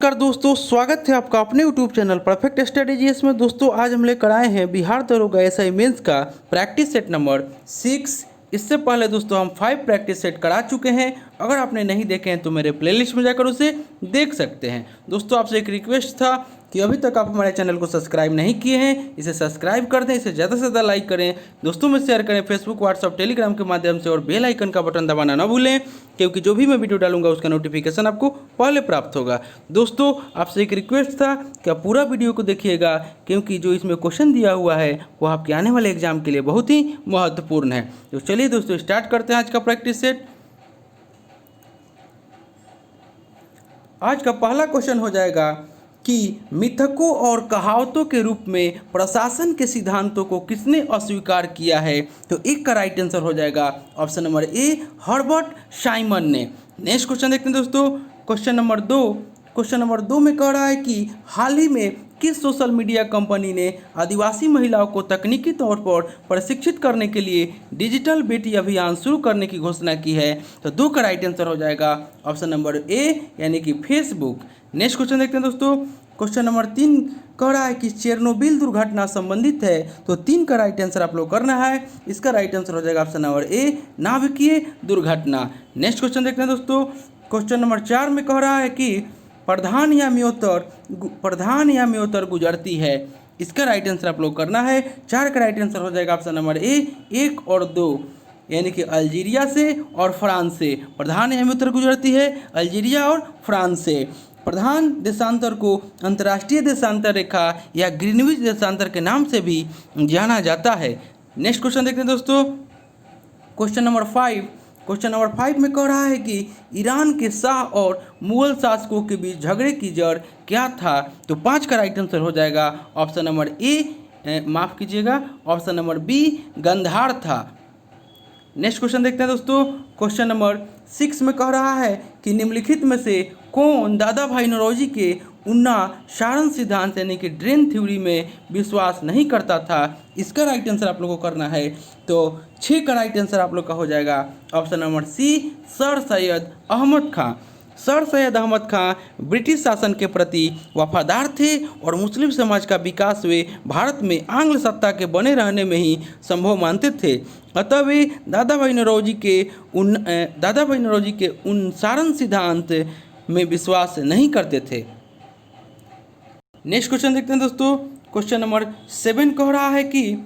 नमस्कार दोस्तों, स्वागत है आपका अपने यूट्यूब चैनल परफेक्ट स्ट्रेटेजीज में। दोस्तों आज हम लेकर आए हैं बिहार दरोगा एसआई मेंस का प्रैक्टिस सेट नंबर 6। इससे पहले दोस्तों हम 5 प्रैक्टिस सेट करा चुके हैं। अगर आपने नहीं देखे हैं तो मेरे प्लेलिस्ट में जाकर उसे देख सकते हैं। दोस्तों आपसे एक रिक्वेस्ट था कि अभी तक आप हमारे चैनल को सब्सक्राइब नहीं किए हैं, इसे सब्सक्राइब कर दें, इसे ज़्यादा से ज़्यादा लाइक करें, दोस्तों में शेयर करें फेसबुक, व्हाट्सअप, टेलीग्राम के माध्यम से, और बेल आइकन का बटन दबाना ना भूलें, क्योंकि जो भी मैं वीडियो डालूंगा उसका नोटिफिकेशन आपको पहले प्राप्त होगा। दोस्तों आपसे एक रिक्वेस्ट था कि आप पूरा वीडियो को देखिएगा, क्योंकि जो इसमें क्वेश्चन दिया हुआ है वो आपके आने वाले एग्जाम के लिए बहुत ही महत्वपूर्ण है। तो चलिए दोस्तों स्टार्ट करते हैं आज का प्रैक्टिस सेट। आज का पहला क्वेश्चन हो जाएगा कि मिथकों और कहावतों के रूप में प्रशासन के सिद्धांतों को किसने अस्वीकार किया है। तो एक का राइट आंसर हो जाएगा ऑप्शन नंबर ए, हर्बर्ट साइमन ने। नेक्स्ट क्वेश्चन देखते हैं दोस्तों, क्वेश्चन नंबर दो में कह रहा है कि हाल ही में किस सोशल मीडिया कंपनी ने आदिवासी महिलाओं को तकनीकी तौर पर प्रशिक्षित करने के लिए डिजिटल बेटी अभियान शुरू करने की घोषणा की है। तो 2 का राइट आंसर हो जाएगा ऑप्शन नंबर ए, यानी कि फेसबुक। नेक्स्ट क्वेश्चन देखते हैं दोस्तों, क्वेश्चन नंबर 3 कह रहा है कि चेरनोबिल दुर्घटना संबंधित है। तो 3 का राइट आंसर आप लोग करना है। इसका राइट आंसर हो जाएगा ऑप्शन नंबर ए, नाभिकीय दुर्घटना। नेक्स्ट क्वेश्चन देखते हैं दोस्तों, क्वेश्चन नंबर 4 में कह रहा है कि प्रधान या म्योतर गुजरती है। इसका राइट आंसर आप लोग करना है। 4 का राइट आंसर हो जाएगा ऑप्शन नंबर ए, 1 और 2, यानी कि अल्जीरिया से और फ्रांस से। प्रधान या म्योतर गुजरती है अल्जीरिया और फ्रांस से। प्रधान देशांतर को अंतर्राष्ट्रीय देशांतर रेखा या ग्रीनविच देशांतर के नाम से भी जाना जाता है। नेक्स्ट क्वेश्चन देखते हैं दोस्तों, क्वेश्चन नंबर 5 में कह रहा है कि ईरान के शाह और मुगल शासकों के बीच झगड़े की जड़ क्या था। तो 5 का राइट आंसर हो जाएगा ऑप्शन नंबर ए, माफ़ कीजिएगा, ऑप्शन नंबर बी, गंधार था। नेक्स्ट क्वेश्चन देखते हैं दोस्तों, क्वेश्चन नंबर 6 में कह रहा है कि निम्नलिखित में से कौन दादा भाई नौरोजी के उन्ना सारण सिद्धांत यानी कि ड्रेन थ्योरी में विश्वास नहीं करता था। इसका राइट आंसर आप लोग को करना है। तो 6 का राइट आंसर आप लोग का हो जाएगा option number C, sir Syed Ahmad Khan. Sir Syed Ahmad Khan British शासन के प्रति वफादार थे और मुस्लिम समाज का विकास वे भारत में आंग्ल सत्ता के बने रहने में ही संभव मानते थे। अतः वे दादा भाई नौरोजी के उन सारण सिद्धांत में विश्वास नहीं करते थे। नेक्स्ट क्वेश्चन देखते हैं दोस्तों, क्वेश्चन नंबर 7 कह रहा है कि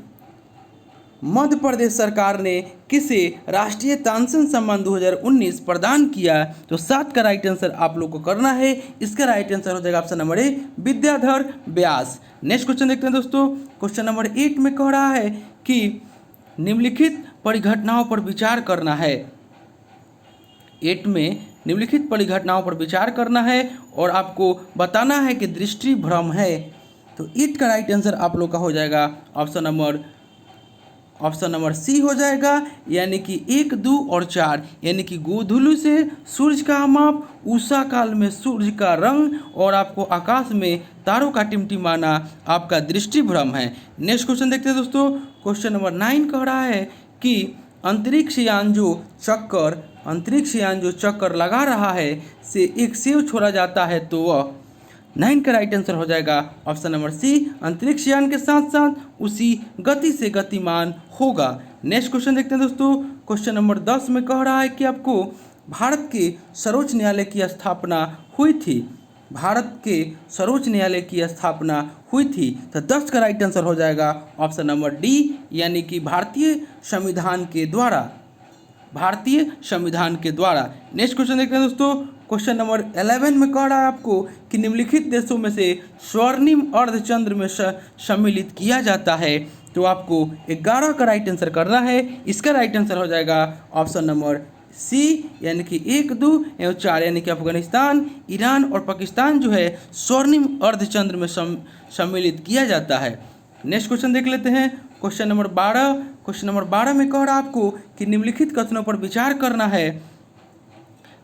मध्य प्रदेश सरकार ने किसे राष्ट्रीय तानसेन सम्मान 2019 प्रदान किया। तो 7 का राइट आंसर आप लोग को करना है। इसका राइट आंसर हो जाएगा ऑप्शन नंबर ए, विद्याधर व्यास। नेक्स्ट क्वेश्चन देखते हैं दोस्तों, क्वेश्चन नंबर 8 में कह रहा है कि निम्नलिखित परिघटनाओं पर विचार करना है। 8 में निम्नलिखित परिघटनाओं पर विचार करना है और आपको बताना है कि दृष्टि भ्रम है। तो 8 का राइट आंसर आप लोग का हो जाएगा ऑप्शन नंबर सी हो जाएगा, यानी कि 1, 2 और 4, यानी कि गोधूली से सूर्य का माप, उषा काल में सूर्य का रंग और आपको आकाश में तारों का टिमटिमाना आपका दृष्टि भ्रम है। नेक्स्ट क्वेश्चन देखते हैं दोस्तों, क्वेश्चन नंबर 9 कह रहा है कि अंतरिक्ष यान जो चक्कर लगा रहा है से एक सेव छोड़ा जाता है, तो वह 9 का राइट आंसर हो जाएगा ऑप्शन नंबर सी, अंतरिक्ष यान के साथ साथ उसी गति से गतिमान होगा। नेक्स्ट क्वेश्चन देखते हैं दोस्तों, क्वेश्चन नंबर 10 में कह रहा है कि आपको भारत के सर्वोच्च न्यायालय की स्थापना हुई थी। तो 10 का राइट आंसर हो जाएगा ऑप्शन नंबर डी, यानी कि भारतीय संविधान के द्वारा। नेक्स्ट क्वेश्चन देखते हैं दोस्तों, क्वेश्चन नंबर 11 में कह रहा है आपको कि निम्नलिखित देशों में से स्वर्णिम अर्धचंद्र में सम्मिलित किया जाता है। तो आपको 11 का राइट आंसर करना है। इसका राइट आंसर हो जाएगा ऑप्शन नंबर सी, यानी कि 1, 2 एवं 4, यानी कि अफगानिस्तान, ईरान और पाकिस्तान जो है स्वर्णिम अर्धचंद्र में सम्मिलित किया जाता है। नेक्स्ट क्वेश्चन देख लेते हैं, क्वेश्चन नंबर 12 में कह रहा है आपको कि निम्नलिखित कथनों पर विचार करना है।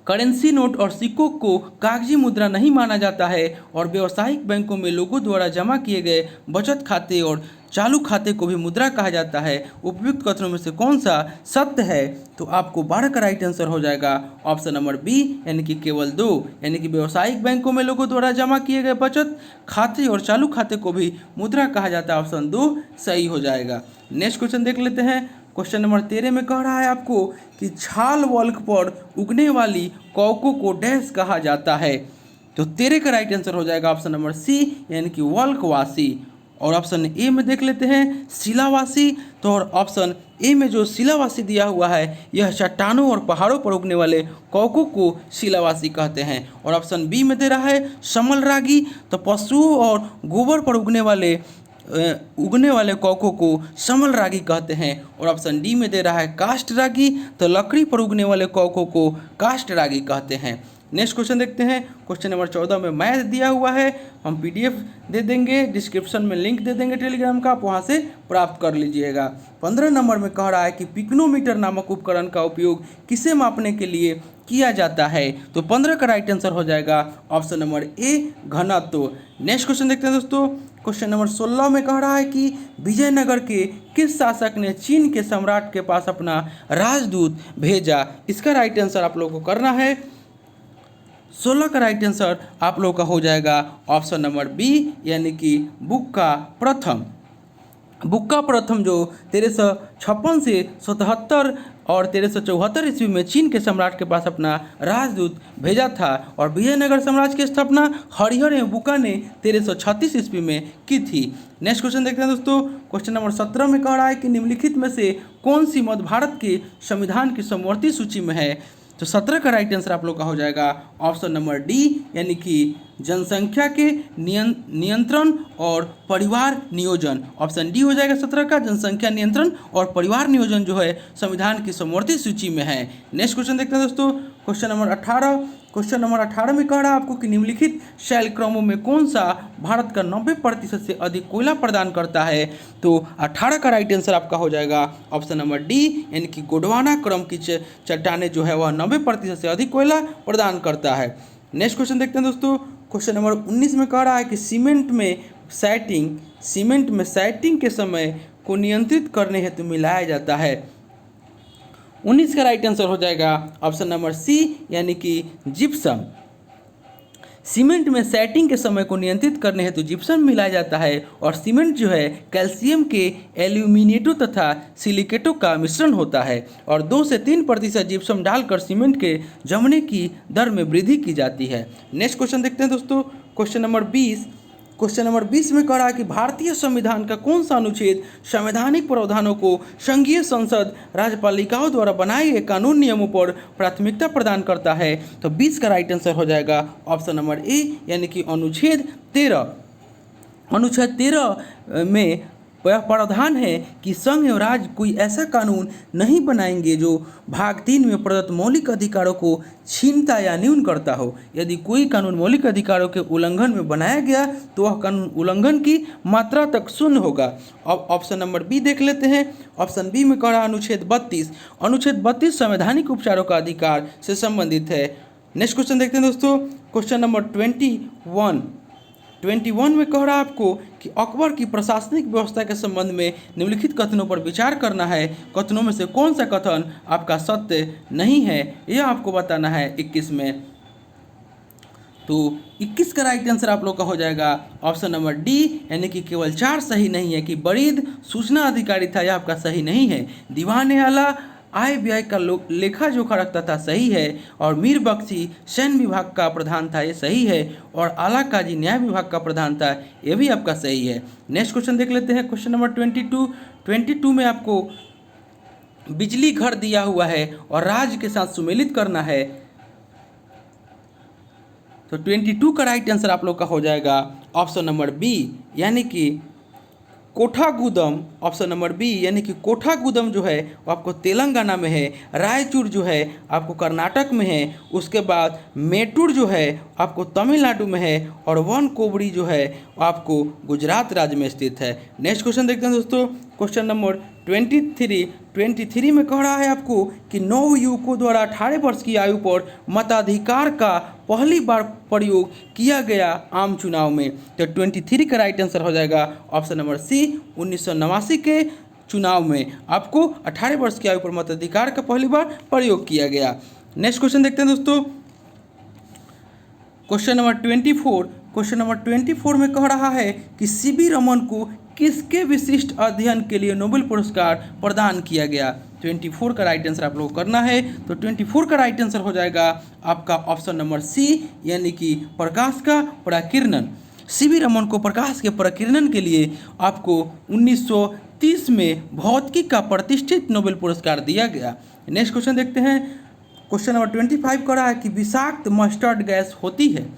करेंसी नोट और सिक्कों को कागजी मुद्रा नहीं माना जाता है और व्यावसायिक बैंकों में लोगों द्वारा जमा किए गए बचत खाते और चालू खाते को भी मुद्रा कहा जाता है। उपयुक्त कथनों में से कौन सा सत्य है? तो आपको 12 का राइट आंसर हो जाएगा ऑप्शन नंबर बी, यानी कि केवल 2, यानी कि व्यावसायिक बैंकों में लोगों द्वारा जमा किए गए बचत खाते और चालू खाते को भी मुद्रा कहा जाता है। ऑप्शन 2 सही हो जाएगा। नेक्स्ट क्वेश्चन देख लेते हैं। क्वेश्चन नंबर 13 में कह रहा है आपको कि छाल वल्क पर उगने वाली कौकों को डैश कहा जाता है। तो 13 का राइट आंसर हो जाएगा ऑप्शन नंबर सी, यानी कि वल्कवासी। और ऑप्शन ए में देख लेते हैं शिलावासी। तो और ऑप्शन ए में जो शिलावासी दिया हुआ है यह चट्टानों और पहाड़ों पर उगने वाले कौकों को शिलावासी कहते हैं। और ऑप्शन बी में दे रहा है समलरागी। तो पशुओं और गोबर पर उगने वाले कौकों को समलरागी कहते हैं। और ऑप्शन डी में दे रहा है काष्ठरागी। तो लकड़ी पर उगने वाले कौकों को काष्ठरागी कहते हैं। नेक्स्ट क्वेश्चन देखते हैं। क्वेश्चन नंबर 14 में मैथ दिया हुआ है, हम पीडीएफ दे देंगे, डिस्क्रिप्शन में लिंक दे देंगे टेलीग्राम का, आप वहाँ से प्राप्त कर लीजिएगा। 15 नंबर में कह रहा है कि पिक्नोमीटर नामक उपकरण का उपयोग किसे मापने के लिए किया जाता है? तो 15 का राइट आंसर हो जाएगा ऑप्शन नंबर ए, घनत्व। नेक्स्ट क्वेश्चन देखते हैं दोस्तों। क्वेश्चन नंबर 16 में कह रहा है कि विजयनगर के किस शासक ने चीन के सम्राट के पास अपना राजदूत भेजा? इसका राइट आंसर आप लोगों को करना है। 16 का राइट आंसर आप लोगों का हो जाएगा ऑप्शन नंबर बी, यानी कि बुक्का प्रथम। बुक्का प्रथम जो 1356 से 77 और 1374 ईस्वी में चीन के सम्राट के पास अपना राजदूत भेजा था। और विजयनगर साम्राज्य की स्थापना हरिहर एवं बुक्का ने 1336 ईस्वी में की थी। नेक्स्ट क्वेश्चन देखते हैं दोस्तों। क्वेश्चन नंबर 17 में कह रहा है कि निम्नलिखित में से कौन सी मध्य भारत के संविधान की समवर्ती सूची में है? तो 17 का राइट आंसर आप लोग का हो जाएगा ऑप्शन नंबर डी, यानी कि जनसंख्या के नियंत्रण और परिवार नियोजन। ऑप्शन डी हो जाएगा 17 का, जनसंख्या नियंत्रण और परिवार नियोजन जो है संविधान की समवर्ती सूची में है। नेक्स्ट क्वेश्चन देखते हैं दोस्तों। Question number 18। क्वेश्चन नंबर 18 में कह रहा है आपको कि निम्नलिखित शैल क्रमों में कौन सा भारत का 90% से अधिक कोयला प्रदान करता है? तो 18 का राइट आंसर आपका हो जाएगा ऑप्शन नंबर डी, यानी कि गोंडवाना क्रम की चट्टानें जो है वह 90% से अधिक कोयला प्रदान करता है। नेक्स्ट क्वेश्चन देखते हैं दोस्तों। क्वेश्चन नंबर 19 में कह रहा है कि सीमेंट में सैटिंग के समय को नियंत्रित करने हेतु मिलाया जाता है। 19 का राइट आंसर हो जाएगा ऑप्शन नंबर सी, यानी कि जिप्सम। सीमेंट में सैटिंग के समय को नियंत्रित करने हेतु जिप्सम मिलाया जाता है। और सीमेंट जो है कैल्शियम के एल्यूमिनेटो तथा सिलिकेटो का मिश्रण होता है। और 2 से 3% जिप्सम डालकर सीमेंट के जमने की दर में वृद्धि की जाती है। नेक्स्ट क्वेश्चन देखते हैं दोस्तों। Question number 20। क्वेश्चन नंबर 20 में कह रहा है कि भारतीय संविधान का कौन सा अनुच्छेद संवैधानिक प्रावधानों को संघीय संसद राज्यपालिकाओं द्वारा बनाए गए कानून नियमों पर प्राथमिकता प्रदान करता है? तो 20 का राइट आंसर हो जाएगा ऑप्शन नंबर ए, यानी कि अनुच्छेद 13। अनुच्छेद 13 में यह प्रावधान है कि संघ एवं राज्य कोई ऐसा कानून नहीं बनाएंगे जो भाग 3 में प्रदत्त मौलिक अधिकारों को छीनता या न्यून करता हो। यदि कोई कानून मौलिक अधिकारों के उल्लंघन में बनाया गया तो वह कानून उल्लंघन की मात्रा तक शून्य होगा। अब ऑप्शन नंबर बी देख लेते हैं। ऑप्शन बी में कह रहा अनुच्छेद 32। अनुच्छेद 32 संवैधानिक उपचारों का अधिकार से संबंधित है। नेक्स्ट क्वेश्चन देखते हैं दोस्तों। क्वेश्चन नंबर 21 में कह रहा है आपको कि अकबर की प्रशासनिक व्यवस्था के संबंध में निम्नलिखित कथनों पर विचार करना है। कथनों में से कौन सा कथन आपका सत्य नहीं है, यह आपको बताना है 21 में। तो 21 का राइट आंसर आप लोग का हो जाएगा ऑप्शन नंबर डी, यानी कि केवल 4 सही नहीं है। कि बरीद सूचना अधिकारी था, यह आपका सही नहीं है। दीवान आला आय व्यय का लेखा जोखा रखता था, सही है। और मीर बख्शी सैन्य विभाग का प्रधान था, ये सही है। और आला काजी न्याय विभाग का प्रधान था, ये भी आपका सही है। नेक्स्ट क्वेश्चन देख लेते हैं। क्वेश्चन नंबर 22 में आपको बिजली घर दिया हुआ है और राज्य के साथ सुमेलित करना है। तो 22 का राइट आंसर आप लोग का हो जाएगा ऑप्शन नंबर बी, यानी कि कोठागुदम। ऑप्शन नंबर बी, यानी कि कोठागुदम जो है वो आपको तेलंगाना में है। रायचूर जो है आपको कर्नाटक में है। उसके बाद मेटूर जो है आपको तमिलनाडु में है। और वन कोबड़ी जो है वो आपको गुजरात राज्य में स्थित है। नेक्स्ट क्वेश्चन देखते हैं दोस्तों। क्वेश्चन नंबर 23 में कह रहा है आपको कि 9 युवकों द्वारा 18 वर्ष की आयु पर मताधिकार का पहली बार प्रयोग किया गया आम चुनाव में। तो 23 का राइट आंसर हो जाएगा ऑप्शन नंबर सी, 1989 के चुनाव में आपको 18 वर्ष की आयु पर मताधिकार का पहली बार प्रयोग किया गया। नेक्स्ट क्वेश्चन देखते हैं दोस्तों, क्वेश्चन नंबर 24 में कह रहा है कि सीवी रमन को किसके विशिष्ट अध्ययन के लिए नोबेल पुरस्कार प्रदान किया गया। 24 का राइट आंसर आप लोग करना है। तो 24 का राइट आंसर हो जाएगा आपका ऑप्शन नंबर सी, यानी कि प्रकाश का प्रकीर्णन। सीवी रमन को प्रकाश के प्रकीर्णन के लिए आपको 1930 में भौतिकी का प्रतिष्ठित नोबेल पुरस्कार दिया गया। नेक्स्ट क्वेश्चन देखते हैं, क्वेश्चन नंबर 25 कह रहा है कि विषाक्त मस्टर्ड गैस होती है।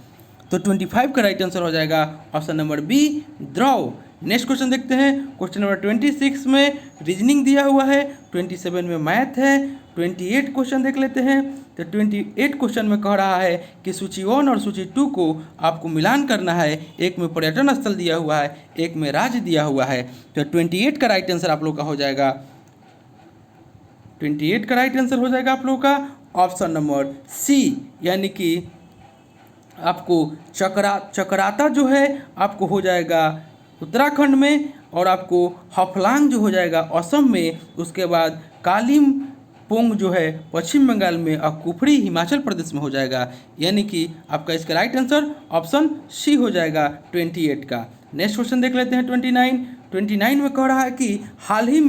तो 25 का राइट आंसर हो जाएगा ऑप्शन नंबर बी, द्रव। नेक्स्ट क्वेश्चन देखते हैं, क्वेश्चन नंबर 26 में रीजनिंग दिया हुआ है, 27 में मैथ है, 28 क्वेश्चन देख लेते हैं। तो 28 क्वेश्चन में कह रहा है कि सूची 1 और सूची 2 को आपको मिलान करना है। एक में पर्यटन स्थल दिया हुआ है, एक में राज्य दिया हुआ है। तो 28 का राइट आंसर आप लोग का हो जाएगा, 28 का राइट आंसर हो जाएगा आप लोगों का ऑप्शन नंबर सी, यानी कि आपको चक्राता जो है आपको हो जाएगा उत्तराखंड में, और आपको हफलांग जो हो जाएगा असम में, उसके बाद कालिम्पोंग जो है पश्चिम बंगाल में, और कुफरी हिमाचल प्रदेश में हो जाएगा। यानी कि आपका इसका राइट आंसर ऑप्शन सी हो जाएगा 28 का। नेक्स्ट क्वेश्चन देख लेते हैं 29 में कह रहा है कि हाल ही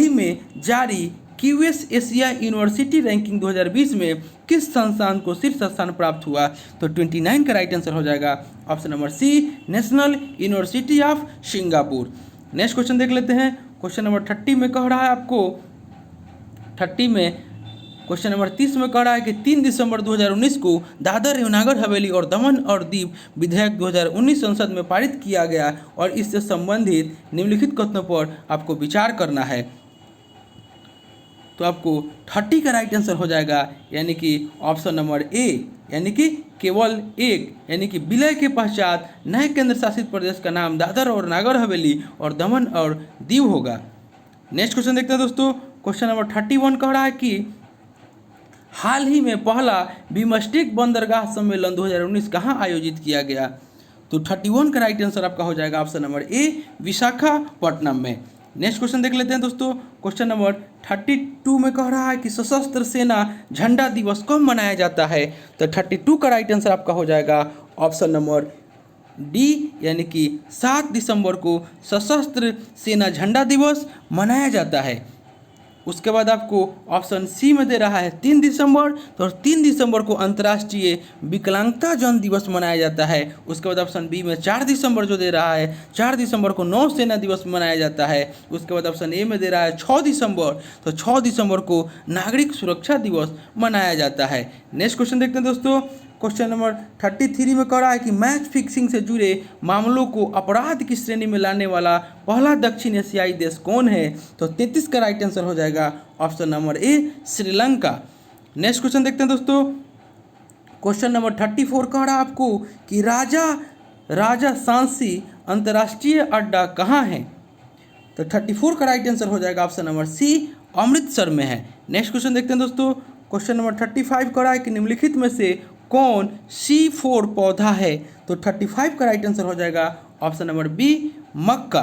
में जारी क्यूएस एशिया यूनिवर्सिटी रैंकिंग 2020 में किस संस्थान को शीर्ष स्थान प्राप्त हुआ। तो 29 का राइट आंसर हो जाएगा option number C, National University of Singapore. Next question देख लेते हैं, क्वेश्चन नंबर 30 में कह रहा है आपको, 30 में क्वेश्चन नंबर 30 में कह रहा है कि 3 दिसंबर 2019 को दादर एवं नागर हवेली और दमन और दीव विधेयक 2019 संसद में पारित किया गया, और इससे संबंधित निम्नलिखित कथनों पर आपको विचार करना है। तो आपको 30 का राइट आंसर हो जाएगा, यानी कि ऑप्शन नंबर ए, यानी कि केवल एक, यानी कि विलय के पश्चात नए केंद्र शासित प्रदेश का नाम दादर और नागर हवेली और दमन और दीव होगा। नेक्स्ट क्वेश्चन देखते हैं दोस्तों, क्वेश्चन नंबर 31 कह रहा है कि हाल ही में पहला बिम्स्टेक बंदरगाह सम्मेलन 2019 कहाँ आयोजित किया गया। तो 31 का राइट आंसर आपका हो जाएगा ऑप्शन नंबर ए, विशाखापट्टनम में। नेक्स्ट क्वेश्चन देख लेते हैं दोस्तों, क्वेश्चन नंबर 32 में कह रहा है कि सशस्त्र सेना झंडा दिवस कब मनाया जाता है। तो 32 का राइट आंसर आपका हो जाएगा ऑप्शन नंबर डी, यानी कि 7 दिसंबर को सशस्त्र सेना झंडा दिवस मनाया जाता है। उसके बाद आपको ऑप्शन सी में दे रहा है 3 दिसंबर, तो 3 दिसंबर को अंतर्राष्ट्रीय विकलांगता जन दिवस मनाया जाता है। उसके बाद ऑप्शन बी में 4 दिसंबर जो दे रहा है, 4 दिसंबर को नौसेना दिवस मनाया जाता है। उसके बाद ऑप्शन ए में दे रहा है 6 दिसंबर, तो 6 दिसंबर को नागरिक सुरक्षा दिवस मनाया जाता है। नेक्स्ट क्वेश्चन देखते हैं दोस्तों, क्वेश्चन नंबर 33 में कह रहा है कि मैच फिक्सिंग से जुड़े मामलों को अपराध की श्रेणी में लाने वाला पहला दक्षिण एशियाई देश कौन है। तो 33 का राइट आंसर हो जाएगा ऑप्शन नंबर ए, श्रीलंका। नेक्स्ट क्वेश्चन देखते हैं दोस्तों, क्वेश्चन नंबर 34 कह रहा है आपको कि राजा सांसी अंतर्राष्ट्रीय अड्डा कहाँ है। तो 34 का राइट आंसर हो जाएगा ऑप्शन नंबर सी, अमृतसर में है। नेक्स्ट क्वेश्चन देखते हैं दोस्तों, क्वेश्चन नंबर 35 कह रहा है कि निम्नलिखित में से कौन C4 पौधा है। तो 35 का राइट आंसर हो जाएगा ऑप्शन नंबर बी, मक्का।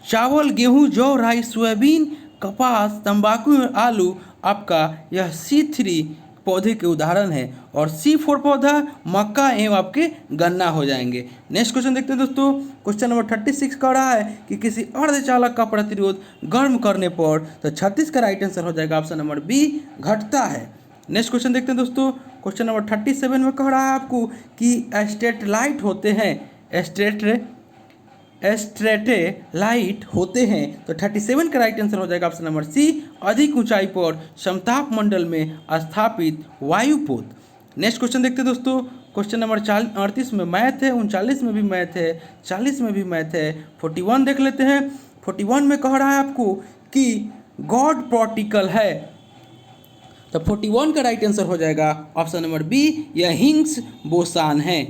चावल, गेहूं, जौ, राई, सोयाबीन, कपास, तंबाकू और आलू आपका यह C3 पौधे के उदाहरण है, और C4 पौधा मक्का एवं आपके गन्ना हो जाएंगे। नेक्स्ट क्वेश्चन देखते हैं दोस्तों, क्वेश्चन नंबर 36 कह रहा है कि किसी अर्धचालक का प्रतिरोध गर्म करने पर, तो 36 का राइट आंसर हो जाएगा ऑप्शन नंबर बी, घटता है। नेक्स्ट क्वेश्चन देखते हैं दोस्तों, क्वेश्चन नंबर 37 में कह रहा है आपको कि स्ट्रेटलाइट होते हैं, स्ट्रेटेलाइट होते हैं। तो 37 का राइट आंसर हो जाएगा ऑप्शन नंबर सी, अधिक ऊंचाई पर समताप मंडल में स्थापित वायुपोत। नेक्स्ट क्वेश्चन देखते हैं दोस्तों, क्वेश्चन नंबर 38 में मैथ है, 39 में भी मैथ है, 40 में भी मैथ है, 41 देख लेते हैं। 41 में कह रहा है आपको कि गॉड पार्टिकल है। तो 41 का राइट आंसर हो जाएगा ऑप्शन नंबर बी, यह हिग्स बोसान है।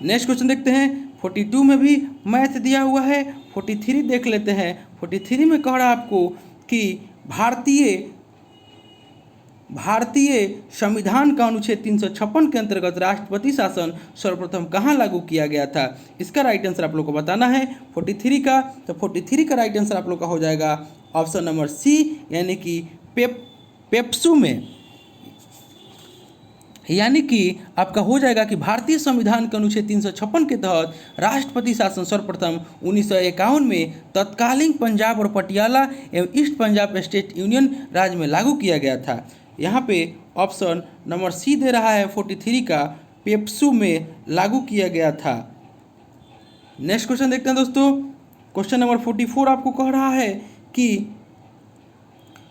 नेक्स्ट क्वेश्चन देखते हैं, 42 में भी मैथ दिया हुआ है, 43 देख लेते हैं। 43 में कह रहा है आपको कि भारतीय संविधान का अनुच्छेद 356 के अंतर्गत राष्ट्रपति शासन सर्वप्रथम कहाँ लागू किया गया था। इसका राइट आंसर आप लोग को बताना है 43 का। तो 43 का राइट आंसर आप लोग का हो जाएगा ऑप्शन नंबर सी, यानी कि पेप्सू में, यानी कि आपका हो जाएगा कि भारतीय संविधान के अनुच्छेद 356 के तहत राष्ट्रपति शासन सर्वप्रथम 1951 में तत्कालीन पंजाब और पटियाला एवं ईस्ट पंजाब स्टेट यूनियन राज्य में लागू किया गया था। यहाँ पे ऑप्शन नंबर सी दे रहा है 43 का, पेप्सू में लागू किया गया था। नेक्स्ट क्वेश्चन देखते हैं दोस्तों। क्वेश्चन नंबर 44 आपको कह रहा है कि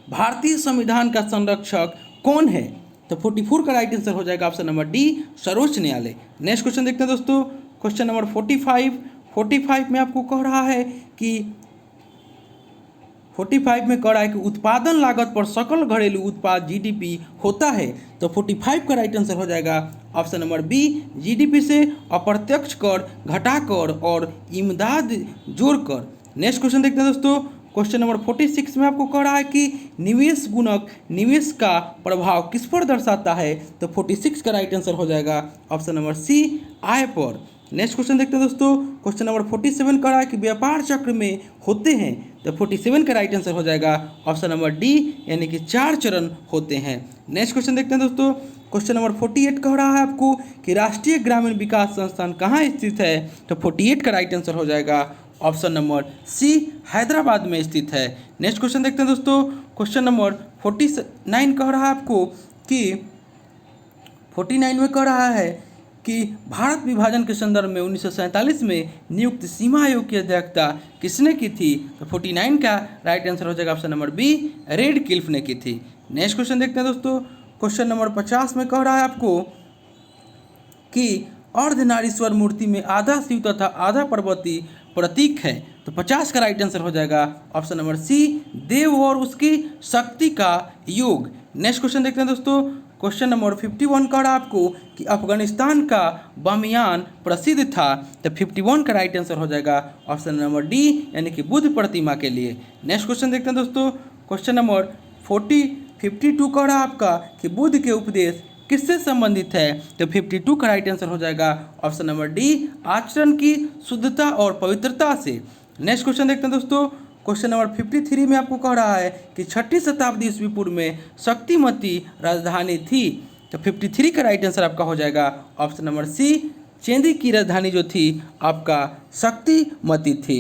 भारतीय संविधान का संरक्षक कौन है। तो 44 का राइट आंसर हो जाएगा ऑप्शन नंबर डी, सर्वोच्च न्यायालय। नेक्स्ट क्वेश्चन देखते हैं दोस्तों। क्वेश्चन नंबर 45 में आपको कह रहा है कि 45 में कह रहा है कि उत्पादन लागत पर सकल घरेलू उत्पाद जीडीपी होता है। तो 45 का राइट आंसर हो जाएगा ऑप्शन नंबर बी, जीडीपी से अप्रत्यक्ष कर घटाकर और इमदाद जोड़कर। नेक्स्ट क्वेश्चन देखते हैं दोस्तों। क्वेश्चन नंबर 46 में आपको कह रहा है कि निवेश गुणक निवेश का प्रभाव किस पर दर्शाता है। तो 46 का राइट आंसर हो जाएगा ऑप्शन नंबर सी, आय पर। नेक्स्ट क्वेश्चन देखते हैं दोस्तों। क्वेश्चन नंबर 47 कह रहा है कि व्यापार चक्र में होते हैं। तो 47 का राइट आंसर हो जाएगा ऑप्शन नंबर डी, यानी कि 4 चरण होते हैं। नेक्स्ट क्वेश्चन देखते हैं दोस्तों। क्वेश्चन नंबर 48 कह रहा है आपको कि राष्ट्रीय ग्रामीण विकास संस्थान कहाँ स्थित है। तो 48 का राइट आंसर हो जाएगा ऑप्शन नंबर सी, हैदराबाद में स्थित है। नेक्स्ट क्वेश्चन देखते हैं दोस्तों। क्वेश्चन नंबर 49 कह रहा है आपको कि 49 में कह रहा है कि भारत विभाजन के संदर्भ में 1947 में नियुक्त सीमा आयोग की अध्यक्षता किसने की थी। तो 49 का राइट आंसर हो जाएगा ऑप्शन नंबर बी, रेडक्लिफ ने की थी। नेक्स्ट क्वेश्चन देखते हैं दोस्तों। क्वेश्चन नंबर 50 में कह रहा है आपको कि अर्धनारीश्वर मूर्ति में आधा शिव तथा आधा पार्वती प्रतीक है। तो 50 का राइट आंसर हो जाएगा ऑप्शन नंबर सी, देव और उसकी शक्ति का योग। नेक्स्ट क्वेश्चन देखते हैं दोस्तों। क्वेश्चन नंबर 51 कह रहा है आपको कि अफगानिस्तान का बामियान प्रसिद्ध था। तो 51 का राइट आंसर हो जाएगा ऑप्शन नंबर डी, यानी कि बुद्ध प्रतिमा के लिए। नेक्स्ट क्वेश्चन देखते हैं दोस्तों। क्वेश्चन नंबर 52 कह रहा है आपका कि बुद्ध के उपदेश किससे संबंधित है। तो 52 का राइट आंसर हो जाएगा ऑप्शन नंबर डी, आचरण की शुद्धता और पवित्रता से। नेक्स्ट क्वेश्चन देखते हैं दोस्तों। क्वेश्चन नंबर 53 में आपको कह रहा है कि 6ठी शताब्दी ईस्वी पूर्व में शक्तिमती राजधानी थी। तो 53 का राइट आंसर आपका हो जाएगा ऑप्शन नंबर सी, चेंदी की राजधानी जो थी आपका शक्तिमती थी।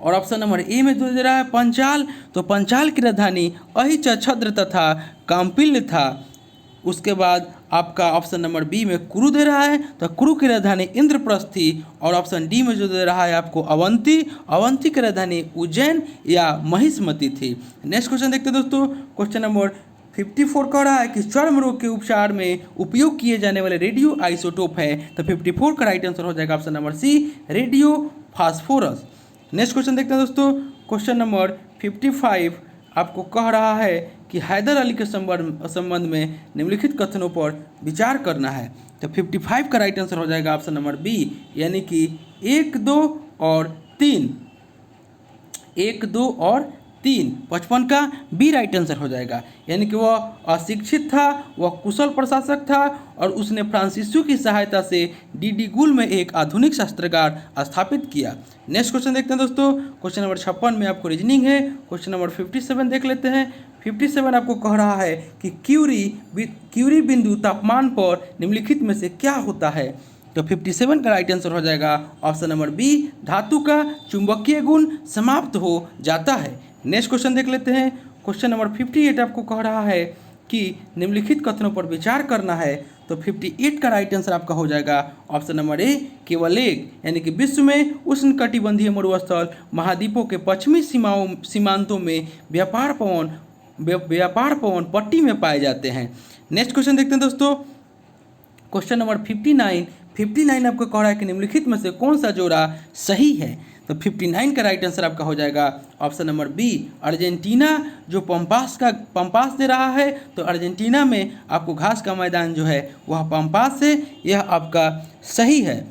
और ऑप्शन नंबर ए में जो दे रहा है पंचाल, तो पंचाल की राजधानी अहिच छद्र तथा काम्पिल्य था। उसके बाद आपका ऑप्शन नंबर बी में कुरु दे रहा है, तो कुरु की राजधानी इंद्रप्रस्थ थी। और ऑप्शन डी में जो दे रहा है आपको अवंती की राजधानी उज्जैन या महिष्मती थी। नेक्स्ट क्वेश्चन देखते हैं दोस्तों। क्वेश्चन नंबर 54 कह रहा है कि चर्म रोग के उपचार में उपयोग किए जाने वाले रेडियो आइसोटोप है। तो 54 का राइट आंसर हो जाएगा option number C, radio phosphorus. Next question देखते हैं दोस्तों। क्वेश्चन नंबर 55 आपको कह रहा है कि हैदर अली के संबंध में निम्नलिखित कथनों पर विचार करना है। तो 55 का राइट आंसर हो जाएगा ऑप्शन नंबर बी, यानी कि 1, 2 और 3। 1, 2 और 3, 55 का बी राइट आंसर हो जाएगा। यानी कि वह अशिक्षित था, वह कुशल प्रशासक था और उसने फ्रांसीसियों की सहायता से डीडी गुल में एक आधुनिक शस्त्रागार स्थापित किया। नेक्स्ट क्वेश्चन देखते हैं दोस्तों। क्वेश्चन नंबर 56 में आपको रीजनिंग है। क्वेश्चन नंबर 57 देख लेते हैं। 57 आपको कह रहा है कि क्यूरी बिंदु तापमान पर निम्नलिखित में से क्या होता है। तो 57 का राइट आंसर हो जाएगा ऑप्शन नंबर बी, धातु का चुंबकीय गुण समाप्त हो जाता है। नेक्स्ट क्वेश्चन देख लेते हैं। क्वेश्चन नंबर 58 आपको कह रहा है कि निम्नलिखित कथनों पर विचार करना है। तो 58 का राइट आंसर आपका हो जाएगा ऑप्शन नंबर ए, केवल एक, यानी कि विश्व में उष्णकटिबंधीय मरुस्थल महाद्वीपों के पश्चिमी सीमांतों में व्यापार पवन पट्टी में पाए जाते हैं। नेक्स्ट क्वेश्चन देखते हैं दोस्तों। क्वेश्चन नंबर 59 आपको कह रहा है कि निम्नलिखित में से कौन सा जोड़ा सही है। तो 59 का राइट आंसर आपका हो जाएगा ऑप्शन नंबर बी, अर्जेंटीना जो पंपास दे रहा है। तो अर्जेंटीना में आपको घास का मैदान जो है वह पंपास है, यह आपका सही है।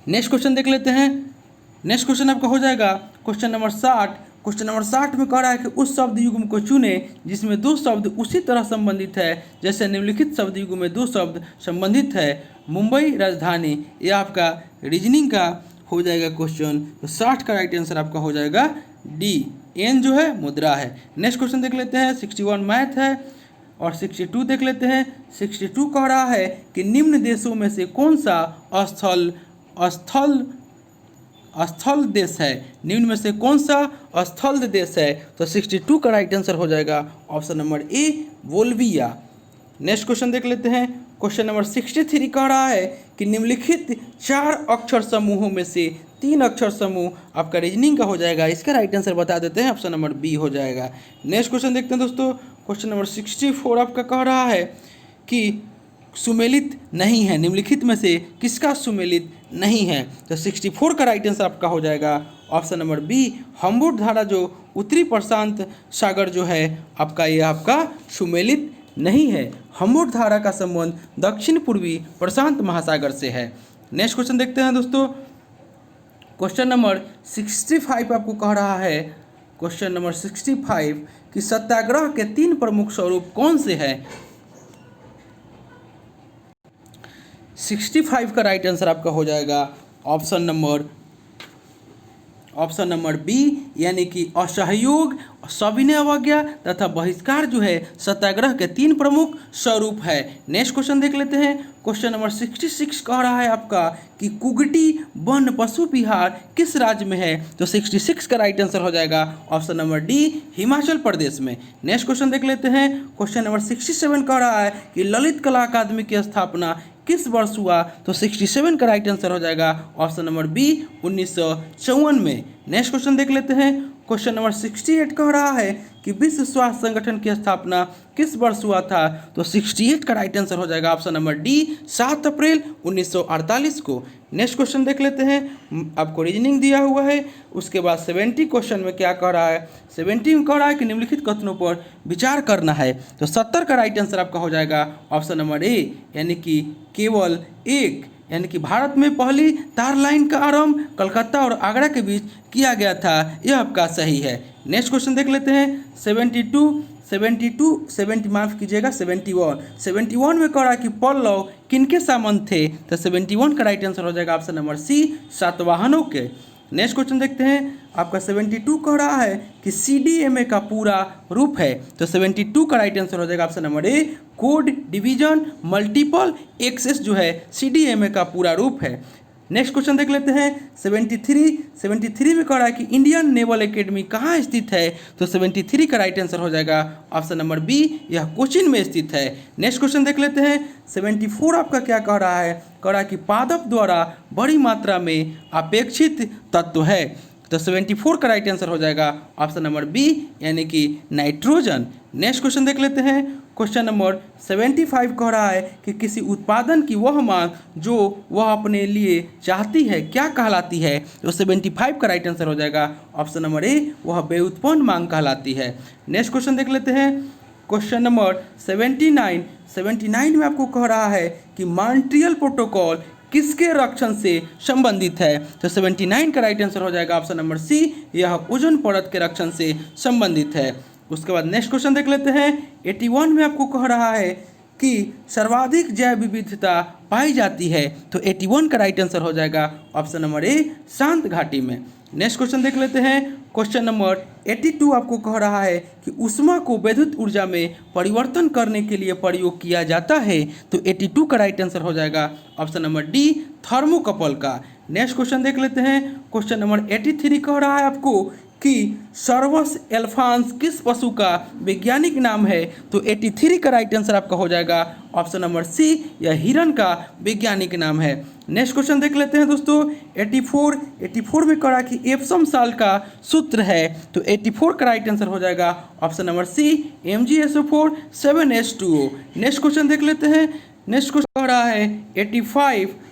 नेक्स्ट क्वेश्चन देख लेते हैं। नेक्स्ट क्वेश्चन आपका हो जाएगा क्वेश्चन नंबर 60। क्वेश्चन नंबर 60 में कह रहा है कि उस शब्द युग्म को चुने जिसमें दो शब्द उसी तरह संबंधित है जैसे निम्नलिखित शब्द युग्म में दो शब्द संबंधित है। मुंबई राजधानी, ये आपका रीजनिंग का हो जाएगा क्वेश्चन। तो 60 का राइट आंसर आपका हो जाएगा डी। एन जो है मुद्रा है। नेक्स्ट क्वेश्चन देख लेते हैं। 61 मैथ है और 62 देख लेते हैं। 62 कह रहा है कि निम्न देशों में से कौन सा स्थल देश है। निम्न में से कौन सा स्थल देश है। तो 62 का राइट आंसर हो जाएगा ऑप्शन नंबर ए बोल्विया। नेक्स्ट क्वेश्चन देख लेते हैं। क्वेश्चन नंबर 63 कह रहा है कि निम्नलिखित 4 अक्षर समूहों में से 3 अक्षर समूह आपका रीजनिंग का हो जाएगा। इसका राइट आंसर बता देते हैं, ऑप्शन नंबर बी हो जाएगा। नेक्स्ट क्वेश्चन देखते हैं दोस्तों। क्वेश्चन नंबर 64 आपका कह रहा है कि सुमेलित नहीं है, निम्नलिखित में से किसका सुमेलित नहीं है। तो 64 का राइट आंसर आपका हो जाएगा ऑप्शन नंबर बी हम्बोल्ट धारा जो उत्तरी प्रशांत सागर जो है आपका, ये आपका सुमेलित नहीं है। हम्बोल्ट धारा का संबंध दक्षिण पूर्वी प्रशांत महासागर से है। नेक्स्ट क्वेश्चन देखते हैं दोस्तों। क्वेश्चन नंबर 65 आपको कह रहा है, क्वेश्चन नंबर 65 कि सत्याग्रह के 3 प्रमुख स्वरूप कौन से हैं। 65 का राइट आंसर आपका हो जाएगा ऑप्शन नंबर बी यानी कि असहयोग, सविनय अवज्ञा तथा बहिष्कार जो है सत्याग्रह के 3 प्रमुख स्वरूप है। नेक्स्ट क्वेश्चन देख लेते हैं। क्वेश्चन नंबर 66 कह रहा है आपका कि कुगटी वन पशु विहार किस राज्य में है। तो 66 का राइट आंसर हो जाएगा option number D Himachal Pradesh में। नेक्स्ट क्वेश्चन देख लेते हैं। क्वेश्चन नंबर 67 कह रहा है कि ललित कला अकादमी की स्थापना किस वर्ष हुआ। तो 67 का राइट आंसर हो जाएगा ऑप्शन नंबर बी 1954 में। नेक्स्ट क्वेश्चन देख लेते हैं। क्वेश्चन नंबर 68 कह रहा है कि विश्व स्वास्थ्य संगठन की स्थापना किस वर्ष हुआ था। तो 68 का राइट आंसर हो जाएगा ऑप्शन नंबर डी 7 अप्रैल 1948 को। नेक्स्ट क्वेश्चन देख लेते हैं। आपको रीजनिंग दिया हुआ है। उसके बाद 70 क्वेश्चन में क्या कह रहा है। 70 में कह रहा है कि निम्नलिखित कथनों पर विचार करना है। तो 70 का राइट आंसर आपका हो जाएगा ऑप्शन नंबर ए यानी कि केवल एक, यानी कि भारत में पहली तार लाइन का आरंभ कलकत्ता और आगरा के बीच किया गया था, यह आपका सही है। नेक्स्ट क्वेश्चन देख लेते हैं। 70 माफ कीजिएगा 71 में कह रहा है कि पल्लव किनके सामंत थे। तो 71 का राइट आंसर हो जाएगा ऑप्शन नंबर सी सातवाहनों के। नेक्स्ट क्वेश्चन देखते हैं। आपका 72 कह रहा है कि CDMA का पूरा रूप है। तो 72 का राइट आंसर हो जाएगा option number A code division multiple access जो है CDMA का पूरा रूप है। नेक्स्ट क्वेश्चन देख लेते हैं। 73 में कह रहा है कि इंडियन नेवल एकेडमी कहाँ स्थित है। तो 73 का राइट आंसर हो जाएगा ऑप्शन नंबर बी, यह कोचिन में स्थित है। नेक्स्ट क्वेश्चन देख लेते हैं। 74 आपका क्या कह रहा है। कह रहा है कि पादप द्वारा बड़ी मात्रा में अपेक्षित तत्व है। तो 74 का राइट आंसर हो जाएगा ऑप्शन नंबर बी यानी कि नाइट्रोजन। नेक्स्ट क्वेश्चन देख लेते हैं। क्वेश्चन नंबर 75 कह रहा है कि किसी उत्पादन की वह मांग जो वह अपने लिए चाहती है क्या कहलाती है। तो 75 का राइट आंसर हो जाएगा ऑप्शन नंबर ए, वह व्युत्पन्न मांग कहलाती है। नेक्स्ट क्वेश्चन देख लेते हैं। क्वेश्चन नंबर 79 में आपको कह रहा है कि मॉन्ट्रियल प्रोटोकॉल किसके रक्षण से संबंधित है। तो 79 का राइट आंसर हो जाएगा ऑप्शन नंबर सी, यह ओजोन परत के रक्षण से संबंधित है। उसके बाद नेक्स्ट क्वेश्चन देख लेते हैं। 81 में आपको कह रहा है कि सर्वाधिक जैव विविधता पाई जाती है। तो 81 का राइट आंसर हो जाएगा ऑप्शन नंबर ए शांत घाटी में। नेक्स्ट क्वेश्चन देख लेते हैं। क्वेश्चन नंबर 82 आपको कह रहा है कि ऊष्मा को विद्युत ऊर्जा में परिवर्तन करने के लिए प्रयोग किया जाता है। तो 82 का राइट आंसर हो जाएगा ऑप्शन नंबर डी थर्मोकपल का। नेक्स्ट क्वेश्चन देख लेते हैं। क्वेश्चन नंबर 83 कह रहा है आपको कि सर्वस एल्फांस किस पशु का वैज्ञानिक नाम है। तो 83 का राइट आंसर आपका हो जाएगा ऑप्शन नंबर सी, यह हिरन का वैज्ञानिक नाम है। नेक्स्ट क्वेश्चन देख लेते हैं दोस्तों। 84 में कहा कि एप्सम साल का सूत्र है। तो 84 का राइट आंसर हो जाएगा option number C MgSO4 7H2O। Next question देख लेते हैं। नेक्स्ट क्वेश्चन कह रहा है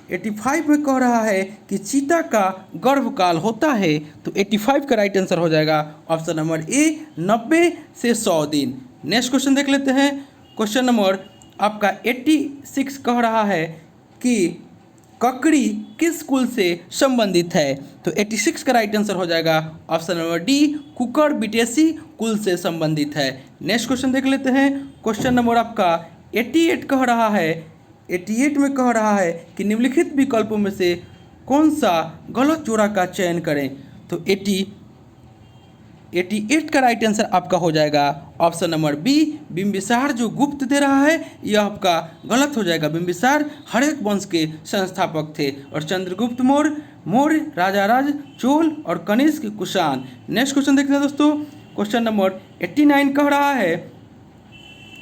85 में कह रहा है कि चीता का गर्भकाल होता है। तो 85 का राइट आंसर हो जाएगा ऑप्शन नंबर ए 90 से 100 दिन। नेक्स्ट क्वेश्चन देख लेते हैं। क्वेश्चन नंबर आपका 86 कह रहा है कि ककड़ी किस कुल से संबंधित है? तो 86 का राइट आंसर हो जाएगा ऑप्शन नंबर डी, कुकर बिटेसी कुल से संबंधित है। नेक्स्ट क्वेश्चन देख लेते हैं। क्वेश्चन नंबर आपका 88 कह रहा है, 88 में कह रहा है कि निम्नलिखित विकल्पों में से कौन सा गलत जोड़ा का चयन करें? तो 88 का राइट आंसर आपका हो जाएगा ऑप्शन नंबर बी, बिंबिसार जो गुप्त दे रहा है यह आपका गलत हो जाएगा। बिंबिसार हड़प्पा वंश के संस्थापक थे और चंद्रगुप्त मौर्य, राजाराज चोल और कनिष्क कुषाण। नेक्स्ट क्वेश्चन देखते हैं दोस्तों। क्वेश्चन नंबर 89 कह रहा है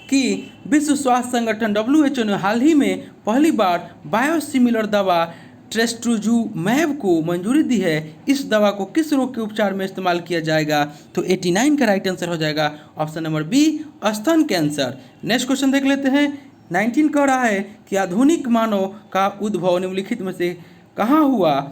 कि विश्व स्वास्थ्य संगठन WHO ने हाल ही में पहली बार बायोसिमिलर दवा ट्रेस्ट्रुजुमैब को मंजूरी दी है। इस दवा को किस रोग के उपचार में इस्तेमाल किया जाएगा? तो 89 का राइट आंसर हो जाएगा ऑप्शन नंबर बी, स्तन कैंसर। नेक्स्ट क्वेश्चन देख लेते हैं। 19 कह रहा है कि आधुनिक मानव का उद्भव निम्नलिखित में से कहाँ हुआ?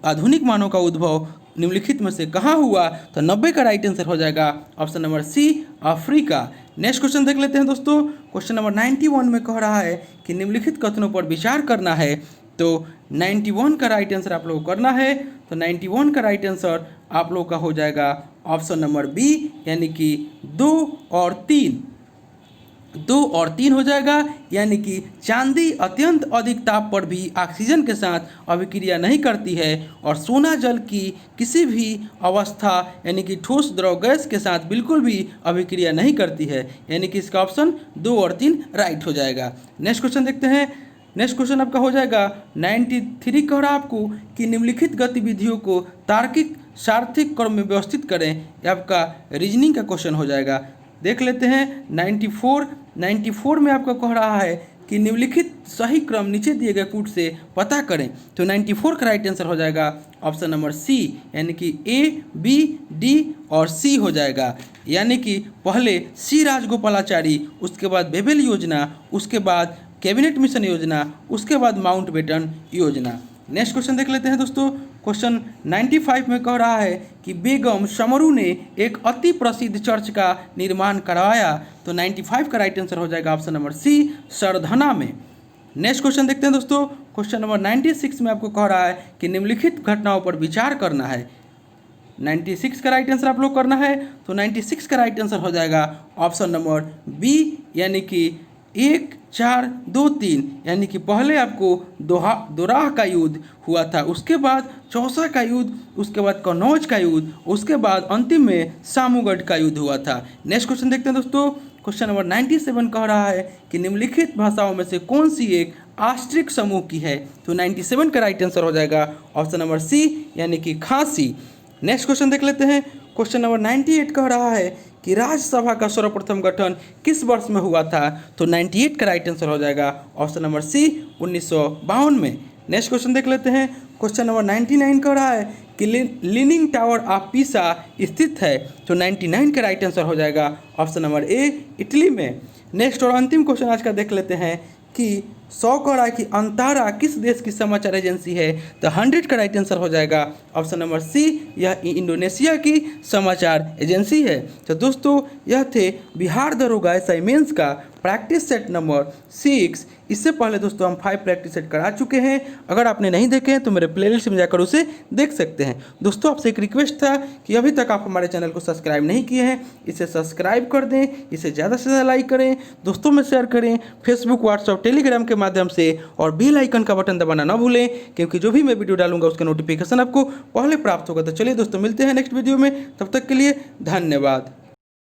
आधुनिक मानव का उद्भव निम्नलिखित में से कहाँ हुआ? तो 90 का राइट आंसर हो जाएगा option number C, Africa. Next question देख लेते हैं दोस्तों। क्वेश्चन नंबर 91 में कह रहा है कि निम्नलिखित कथनों पर विचार करना है। तो 91 का राइट आंसर आप लोगों को करना है। तो 91 का राइट आंसर आप लोगों का हो जाएगा ऑप्शन नंबर बी, यानी कि 2 और 3। 2 और 3 हो जाएगा, यानी कि चांदी अत्यंत अधिक ताप पर भी ऑक्सीजन के साथ अभिक्रिया नहीं करती है और सोना जल की किसी भी अवस्था यानी कि ठोस द्रव गैस के साथ बिल्कुल भी अभिक्रिया नहीं करती है, यानी कि इसका ऑप्शन 2 और 3 राइट हो जाएगा। नेक्स्ट क्वेश्चन देखते हैं। नेक्स्ट क्वेश्चन आपका हो जाएगा 93 कह रहा आपको कि निम्नलिखित गतिविधियों को तार्किक सारथिक क्रम में व्यवस्थित करें। ये आपका रीजनिंग का क्वेश्चन हो जाएगा। देख लेते हैं 94 में आपका कह रहा है कि निम्नलिखित सही क्रम नीचे दिए गए कूट से पता करें। तो 94 का राइट आंसर हो जाएगा ऑप्शन नंबर सी, यानी कि ए, बी, डी और सी हो जाएगा। यानी कि पहले सी राजगोपालाचारी, उसके बाद बेबेल योजना, उसके बाद कैबिनेट मिशन योजना, उसके बाद माउंटबेटन योजना। नेक्स्ट क्वेश्चन देख लेते हैं दोस्तों। क्वेश्चन 95 में कह रहा है कि बेगम समरू ने एक अति प्रसिद्ध चर्च का निर्माण करवाया। तो 95 का राइट आंसर हो जाएगा ऑप्शन नंबर सी, सरधना में। नेक्स्ट क्वेश्चन देखते हैं दोस्तों। क्वेश्चन नंबर 96 में आपको कह रहा है कि निम्नलिखित घटनाओं पर विचार करना है। 96 का राइट आंसर आप लोग करना है। तो 96 का राइट आंसर हो जाएगा ऑप्शन नंबर बी, यानी कि 1, 4, 2, 3, यानी कि पहले आपको दोराह का युद्ध हुआ था, उसके बाद चौसा का युद्ध, उसके बाद कन्नौज का युद्ध, उसके बाद अंतिम में सामूगढ़ का युद्ध हुआ था। नेक्स्ट क्वेश्चन देखते हैं दोस्तों। क्वेश्चन नंबर 97 कह रहा है कि निम्नलिखित भाषाओं में से कौन सी एक आश्रिक समूह की है? तो 97 का राइट आंसर हो जाएगा ऑप्शन नंबर सी, यानी कि खासी। नेक्स्ट क्वेश्चन देख लेते हैं। क्वेश्चन नंबर 98 कह रहा है कि राज्यसभा का सर्वप्रथम गठन किस वर्ष में हुआ था? तो 98 का राइट आंसर हो जाएगा ऑप्शन नंबर सी, 1952 में। नेक्स्ट क्वेश्चन देख लेते हैं। क्वेश्चन नंबर 99 कह रहा है कि लीनिंग टावर ऑफ पीसा स्थित है। तो 99 का राइट आंसर हो जाएगा ऑप्शन नंबर ए, इटली में। नेक्स्ट और अंतिम क्वेश्चन आज का देख लेते हैं कि 100 कह रहा है कि अंतारा किस देश की समाचार एजेंसी है? तो 100 का राइट आंसर हो जाएगा ऑप्शन नंबर सी, यह इंडोनेशिया की समाचार एजेंसी है। तो दोस्तों यह थे बिहार दरोगा एसआई मेंस का प्रैक्टिस सेट नंबर 6। इससे पहले दोस्तों हम 5 प्रैक्टिस सेट करा चुके हैं। अगर आपने नहीं देखे हैं तो मेरे प्लेलिस्ट में जाकर उसे देख सकते हैं। दोस्तों आपसे एक रिक्वेस्ट था कि अभी तक आप हमारे चैनल को सब्सक्राइब नहीं किए हैं, इसे सब्सक्राइब कर दें, इसे ज़्यादा से ज़्यादा लाइक करें, दोस्तों में शेयर करें, फेसबुक, व्हाट्सअप, टेलीग्राम के माध्यम से, और बेल आइकन का बटन दबाना ना भूलें, क्योंकि जो भी मैं वीडियो डालूंगा उसका नोटिफिकेशन आपको पहले प्राप्त होगा। तो चलिए दोस्तों मिलते हैं नेक्स्ट वीडियो में, तब तक के लिए धन्यवाद।